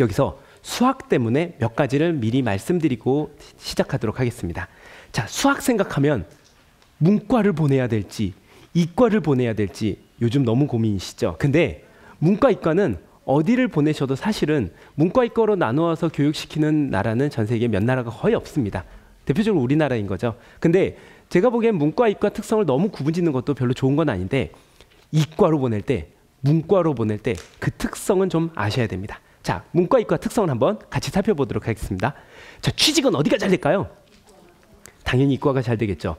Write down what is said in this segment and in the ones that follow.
여기서 수학 때문에 몇 가지를 미리 말씀드리고 시작하도록 하겠습니다. 자, 수학 생각하면 문과를 보내야 될지 이과를 보내야 될지 요즘 너무 고민이시죠? 근데 문과 이과는 어디를 보내셔도 사실은 문과 이과로 나누어서 교육시키는 나라는 전 세계에 몇 나라가 거의 없습니다. 대표적으로 우리나라인 거죠. 근데 제가 보기엔 문과 이과 특성을 너무 구분짓는 것도 별로 좋은 건 아닌데 이과로 보낼 때 문과로 보낼 때 그 특성은 좀 아셔야 됩니다. 자, 문과 이과 특성을 한번 같이 살펴보도록 하겠습니다. 자, 취직은 어디가 잘 될까요? 당연히 이과가 잘 되겠죠.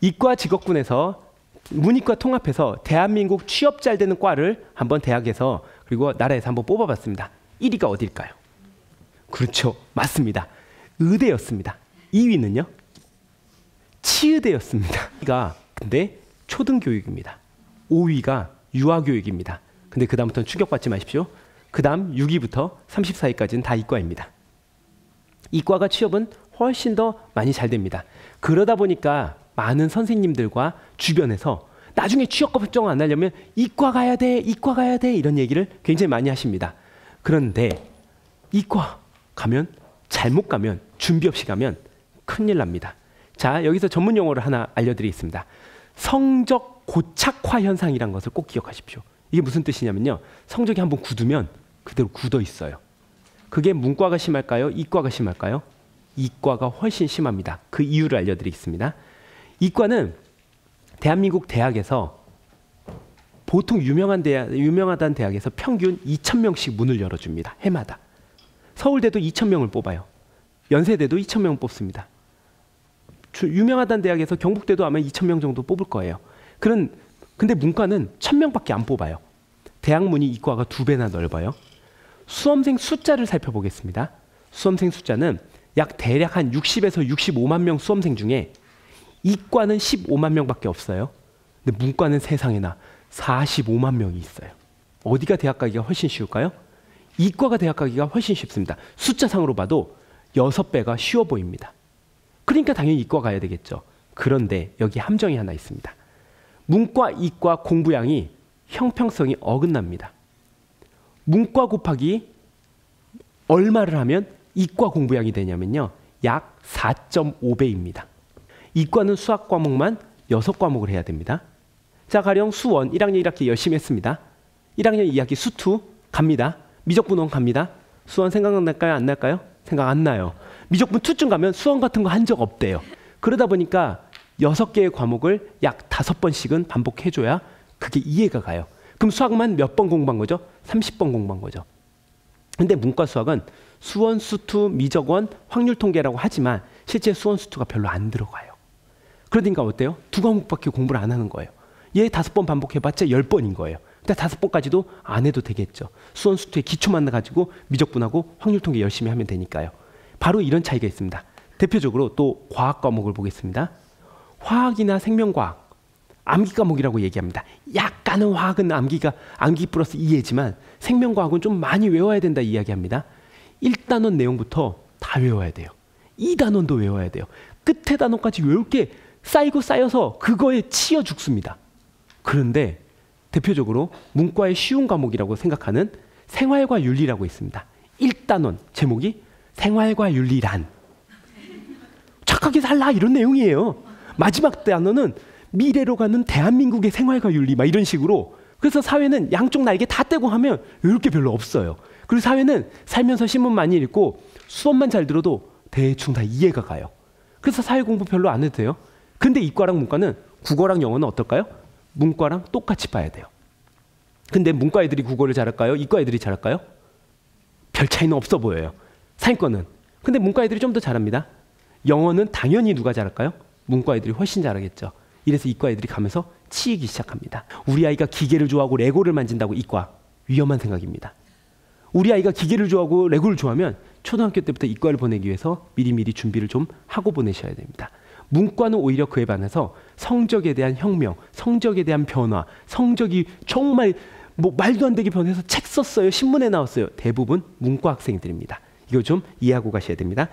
이과 직업군에서 문이과 통합해서 대한민국 취업 잘 되는 과를 한번 대학에서 그리고 나라에서 한번 뽑아봤습니다. 1위가 어딜까요? 그렇죠. 맞습니다. 의대였습니다. 2위는요? 치의대였습니다. 근데 초등교육입니다. 5위가 유아교육입니다. 근데 그 다음부터는 충격받지 마십시오. 그 다음 6위부터 34위까지는 다 이과입니다. 이과가 취업은 훨씬 더 많이 잘 됩니다. 그러다 보니까 많은 선생님들과 주변에서 나중에 취업 걱정 안 하려면 이과 가야 돼, 이과 가야 돼 이런 얘기를 굉장히 많이 하십니다. 그런데 이과 가면 잘못 가면 준비 없이 가면 큰일 납니다. 자, 여기서 전문 용어를 하나 알려드리겠습니다. 성적 고착화 현상이란 것을 꼭 기억하십시오. 이게 무슨 뜻이냐면요. 성적이 한번 굳으면 그대로 굳어 있어요. 그게 문과가 심할까요? 이과가 심할까요? 이과가 훨씬 심합니다. 그 이유를 알려드리겠습니다. 이과는 대한민국 대학에서 보통 유명하다는 대학에서 평균 2,000명씩 문을 열어줍니다. 해마다. 서울대도 2,000명을 뽑아요. 연세대도 2,000명 뽑습니다. 유명하다는 대학에서 경북대도 아마 2,000명 정도 뽑을 거예요. 근데 문과는 1,000명밖에 안 뽑아요. 대학 문이 이과가 2배나 넓어요. 수험생 숫자를 살펴보겠습니다. 수험생 숫자는 대략 한 60에서 65만 명 수험생 중에 이과는 15만 명밖에 없어요. 근데 문과는 세상에나 45만 명이 있어요. 어디가 대학 가기가 훨씬 쉬울까요? 이과가 대학 가기가 훨씬 쉽습니다. 숫자상으로 봐도 6배가 쉬워 보입니다. 그러니까 당연히 이과 가야 되겠죠. 그런데 여기 함정이 하나 있습니다. 문과, 이과 공부량이 형평성이 어긋납니다. 문과 곱하기 얼마를 하면 이과 공부량이 되냐면요. 약 4.5배입니다. 이과는 수학 과목만 6과목을 해야 됩니다. 자, 가령 수원 1학년 1학기 열심히 했습니다. 1학년 2학기 수2 갑니다. 미적분원 갑니다. 수원 생각날까요? 안 날까요? 생각 안 나요. 미적분 2쯤 가면 수원 같은 거 한 적 없대요. 그러다 보니까 6개의 과목을 약 5번씩은 반복해줘야 그게 이해가 가요. 그럼 수학만 몇 번 공부한 거죠? 30번 공부한 거죠. 근데 문과 수학은 수원, 수2, 미적원, 확률 통계라고 하지만 실제 수원, 수2가 별로 안 들어가요. 그러니까 어때요? 2과목밖에 공부를 안 하는 거예요. 얘 5번 반복해봤자 10번인 거예요. 근데 5번까지도 안 해도 되겠죠. 수원, 수2의 기초만 가지고 미적분하고 확률 통계 열심히 하면 되니까요. 바로 이런 차이가 있습니다. 대표적으로 또 과학 과목을 보겠습니다. 화학이나 생명과학, 암기 과목이라고 얘기합니다. 약간은 화학은 암기 플러스 이해지만 생명과학은 좀 많이 외워야 된다 이야기합니다. 1단원 내용부터 다 외워야 돼요. 2단원도 외워야 돼요. 끝에 단원까지 외울 게 쌓여서 그거에 치여 죽습니다. 그런데 대표적으로 문과의 쉬운 과목이라고 생각하는 생활과 윤리라고 있습니다. 1단원 제목이 생활과 윤리란 착하게 살라 이런 내용이에요. 마지막 단어는 미래로 가는 대한민국의 생활과 윤리 막 이런 식으로. 그래서 사회는 양쪽 날개 다 떼고 하면 외울 게 별로 없어요. 그리고 사회는 살면서 신문 많이 읽고 수업만 잘 들어도 대충 다 이해가 가요. 그래서 사회 공부 별로 안 해도 돼요. 근데 이과랑 문과는 국어랑 영어는 어떨까요? 문과랑 똑같이 봐야 돼요. 근데 문과 애들이 국어를 잘할까요? 이과 애들이 잘할까요? 별 차이는 없어 보여요. 상위권은. 근데 문과 애들이 좀 더 잘합니다. 영어는 당연히 누가 잘할까요? 문과 애들이 훨씬 잘하겠죠. 이래서 이과 애들이 가면서 치이기 시작합니다. 우리 아이가 기계를 좋아하고 레고를 만진다고 이과. 위험한 생각입니다. 우리 아이가 기계를 좋아하고 레고를 좋아하면 초등학교 때부터 이과를 보내기 위해서 미리미리 준비를 좀 하고 보내셔야 됩니다. 문과는 오히려 그에 반해서 성적에 대한 혁명, 성적에 대한 변화, 성적이 정말 말도 안 되게 변해서 책 썼어요. 신문에 나왔어요. 대부분 문과 학생들입니다. 이거 좀 이해하고 가셔야 됩니다.